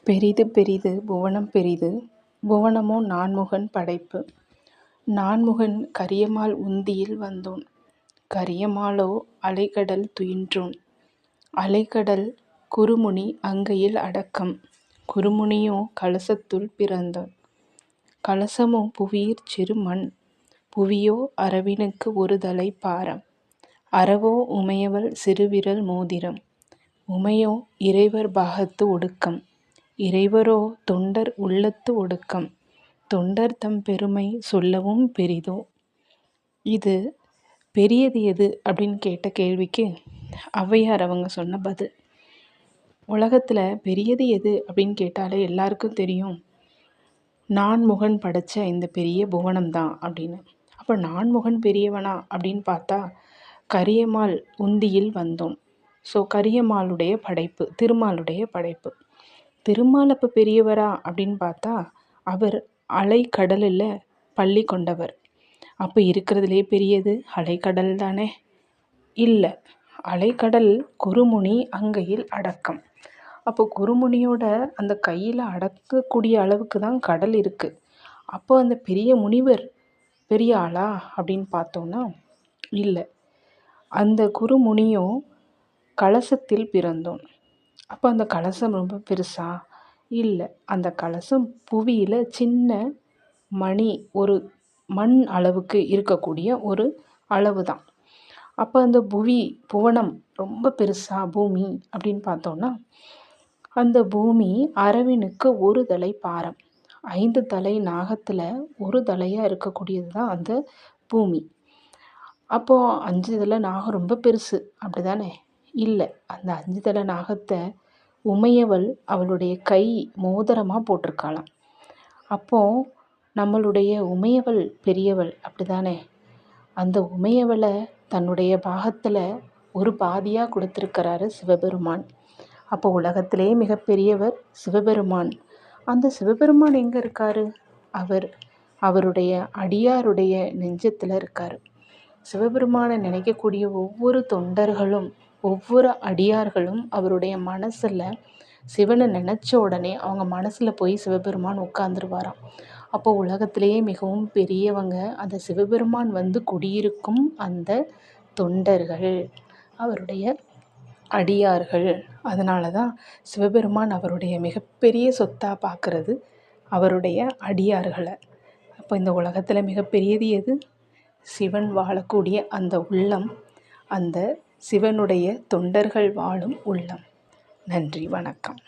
பெரிது பெரிது புவனம் பெரிது புவனமோ நான்முகன் படைப்பு. நான்முகன் கரியமால் உந்தியில் வந்தோன். கரியமாலோ அலைகடல் துயின்றோன். அலைகடல் குறுமுனி அங்கையில் அடக்கம். குறுமுனியோ கலசத்துள் பிறந்தோன். கலசமோ புவியிற் செருமண். புவியோ அரவினுக்கு ஒருதலை பாரம். அரவோ உமையவள் சிறுவிரல் மோதிரம். உமையோ இறைவர் பாகத்து ஒடுக்கம். இறைவரோ தொண்டர் உள்ளத்து ஒடுக்கம். தொண்டர் தம் பெருமை சொல்லவும் பெரிதோ. இது பெரியது எது அப்படின்னு கேட்ட கேள்விக்கு ஔவையார் அவங்க சொன்ன பதில். உலகத்தில் பெரியது எது அப்படின்னு கேட்டாலே எல்லாருக்கும் தெரியும், நான்முகன் படைச்ச இந்த பெரிய புவனம் தான் அப்படின்னு. அப்போ நான்முகன் பெரியவனா அப்படின்னு பார்த்தா கரியமால் உந்தியில் வந்தோன். ஸோ கரியமாளுடைய படைப்பு, திருமாலுடைய படைப்பு. திருமால் அப்போ பெரியவரா அப்படின்னு பார்த்தா அவர் அலைக்கடலில் பள்ளி கொண்டவர். அப்போ இருக்கிறதுலே பெரியது அலைக்கடல் தானே? இல்லை, அலைக்கடல் குறுமுனி அங்கையில் அடக்கம். அப்போ குறுமுனியோட அந்த கையில் அடக்கக்கூடிய அளவுக்கு தான் கடல் இருக்குது. அப்போ அந்த பெரிய முனிவர் பெரிய ஆளா அப்படின்னு பார்த்தோன்னா இல்லை. அந்த குறுமுனியும் கலசத்தில் பிறந்தோன். அப்போ அந்த கலசம் ரொம்ப பெருசா? இல்லை. அந்த கலசம் புவியில் சின்ன மணி, ஒரு மண் அளவுக்கு இருக்கக்கூடிய ஒரு அளவு தான். அப்போ அந்த புவனம் ரொம்ப பெருசா பூமி அப்படின்னு பார்த்தோன்னா அந்த பூமி அரவினுக்கு ஒரு தலை பாரம். 5 தலை நாகத்தில் ஒரு தலையாக இருக்கக்கூடியது தான் அந்த பூமி. அப்போது 5 தலை நாகம் ரொம்ப பெருசு அப்படி தானே? இல்லை. அந்த 5 தலை நாகத்தை உமையவள் அவளுடைய கை மோதிரமாக போட்டிருக்காளாம். அப்போது நம்மளுடைய உமையவள் பெரியவள் அப்படி தானே? அந்த உமையவளை தன்னுடைய பாகத்தில் ஒரு பாதியாக கொடுத்துருக்கிறாரு சிவபெருமான். அப்போ உலகத்திலே மிகப்பெரியவர் சிவபெருமான். அந்த சிவபெருமான் எங்கே இருக்காரு? அவருடைய அடியாருடைய நெஞ்சத்தில் இருக்காரு. சிவபெருமானை நினைக்கக்கூடிய ஒவ்வொரு தொண்டர்களும், ஒவ்வொரு அடியார்களும் அவருடைய மனசில் சிவனை நினச்ச உடனே அவங்க மனசில் போய் சிவபெருமான் உட்கார்ந்துருவாராம். அப்போ உலகத்திலேயே மிகவும் பெரியவங்க அந்த சிவபெருமான் வந்து குடியிருக்கும் அந்த தொண்டர்கள், அவருடைய அடியார்கள். அதனால தான் சிவபெருமான் அவருடைய மிகப்பெரிய சொத்தாக பார்க்குறது அவருடைய அடியார்களை. அப்போ இந்த உலகத்தில் மிகப்பெரியது எது? சிவன் வாழக்கூடிய அந்த உள்ளம், அந்த சிவனுடைய தொண்டர்கள் வாழும் உள்ளம். நன்றி, வணக்கம்.